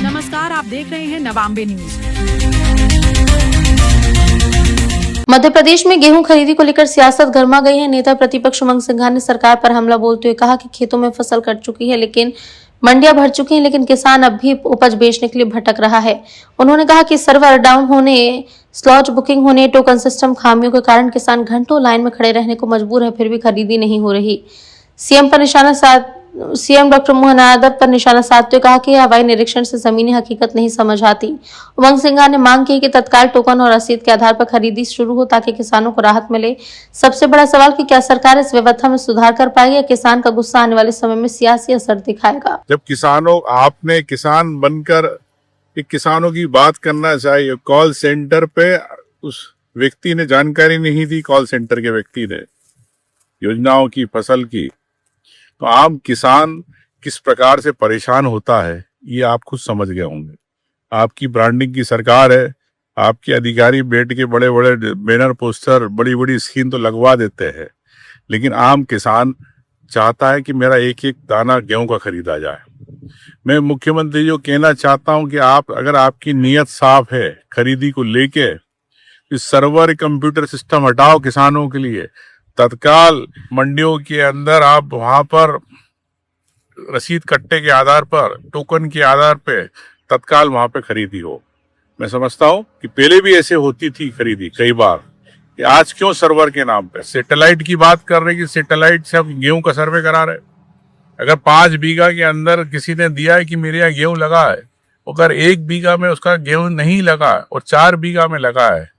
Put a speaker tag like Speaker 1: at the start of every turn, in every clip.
Speaker 1: नमस्कार, आप देख रहे हैं नवांबे न्यूज।
Speaker 2: मध्य प्रदेश में गेहूं खरीदी को लेकर सियासत गर्मा गई है। नेता प्रतिपक्ष उमंग सिंघार ने सरकार पर हमला बोलते हुए कहा कि खेतों में फसल कट चुकी है, लेकिन मंडियां भर चुकी हैं, लेकिन किसान अब भी उपज बेचने के लिए भटक रहा है। उन्होंने कहा कि सर्वर डाउन होने, स्लॉट बुकिंग होने, टोकन सिस्टम खामियों के कारण किसान घंटों लाइन में खड़े रहने को मजबूर है, फिर भी खरीदी नहीं हो रही। सीएम डॉक्टर मोहन यादव पर निशाना साधते हुए कहा कि हवाई निरीक्षण से जमीनी हकीकत नहीं समझ आती। उमंग सिंघार ने मांग की कि तत्काल टोकन और रसीद के आधार पर खरीदी शुरू हो ताकि किसानों को राहत मिले। सबसे बड़ा सवाल कि क्या सरकार इस व्यवस्था में सुधार कर पाएगी या किसान का गुस्सा आने वाले समय में सियासी असर दिखाएगा।
Speaker 3: जब आपने किसान बनकर एक किसानों की बात करना चाहिए, कॉल सेंटर पे उस व्यक्ति ने जानकारी नहीं दी, कॉल सेंटर के व्यक्ति ने योजनाओं की, फसल की, तो आम किसान किस प्रकार से परेशान होता है ये आप खुद समझ गए होंगे। आपकी ब्रांडिंग की सरकार है, आपके अधिकारी बैठ के बड़े बड़े बैनर, पोस्टर, बड़ी बड़ी स्कीम तो लगवा देते हैं, लेकिन आम किसान चाहता है कि मेरा एक एक दाना गेहूं का खरीदा जाए। मैं मुख्यमंत्री जी को कहना चाहता हूं कि अगर आपकी नीयत साफ है खरीदी को लेके, इस सर्वर कंप्यूटर सिस्टम हटाओ किसानों के लिए। तत्काल मंडियों के अंदर आप वहां पर रसीद कट्टे के आधार पर, टोकन के आधार पे तत्काल वहां पे खरीदी हो। मैं समझता हूं कि पहले भी ऐसे होती थी खरीदी कई बार, कि आज क्यों सर्वर के नाम पे सैटेलाइट की बात कर रहे हैं कि सैटेलाइट से हम गेहूं का सर्वे करा रहे। अगर 5 बीघा के अंदर किसी ने दिया है कि मेरे यहाँ गेहूं लगा है, अगर 1 बीघा में उसका गेहूं नहीं लगा और 4 बीघा में लगा है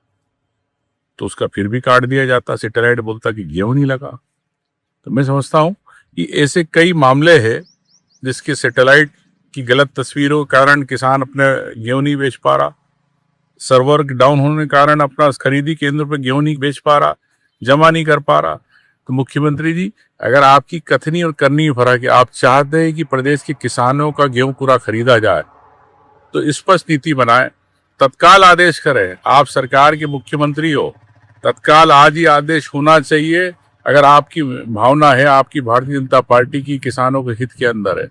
Speaker 3: तो उसका फिर भी काट दिया जाता, सैटेलाइट बोलता कि गेहूं नहीं लगा। तो मैं समझता हूं कि ऐसे कई मामले हैं जिसके सैटेलाइट की गलत तस्वीरों के कारण किसान अपने गेहूं नहीं बेच पा रहा, सर्वर डाउन होने के कारण अपना खरीदी केंद्र पर गेहूं नहीं बेच पा रहा, जमा नहीं कर पा रहा। तो मुख्यमंत्री जी, अगर आपकी कथनी और करनी फर्क है, आप चाहते हैं कि प्रदेश के किसानों का गेहूं पूरा खरीदा जाए, तो स्पष्ट नीति बनाए, तत्काल आदेश करें। आप सरकार के मुख्यमंत्री हो, तत्काल आज ही आदेश होना चाहिए। अगर आपकी भावना है, आपकी भारतीय जनता पार्टी की किसानों के हित के अंदर है,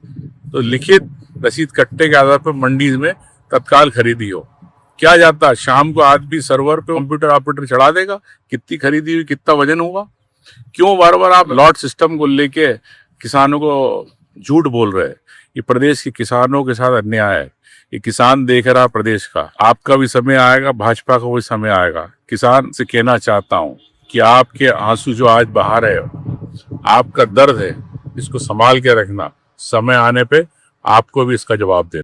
Speaker 3: तो लिखित रसीद कट्टे के आधार पर मंडी में तत्काल खरीदी हो। क्या जाता शाम को आदमी सर्वर पे कंप्यूटर ऑपरेटर चढ़ा देगा कितनी खरीदी हुई, कितना वजन होगा। क्यों बार बार आप लॉट सिस्टम को लेके किसानों को झूठ बोल रहे हैं। ये प्रदेश के किसानों के साथ अन्याय है। ये किसान देख रहा प्रदेश का, आपका भी समय आएगा, भाजपा का भी समय आएगा। किसान से कहना चाहता हूं कि आपके आंसू जो आज बहा रहे हो, आपका दर्द है, इसको संभाल के रखना। समय आने पे आपको भी इसका जवाब देना।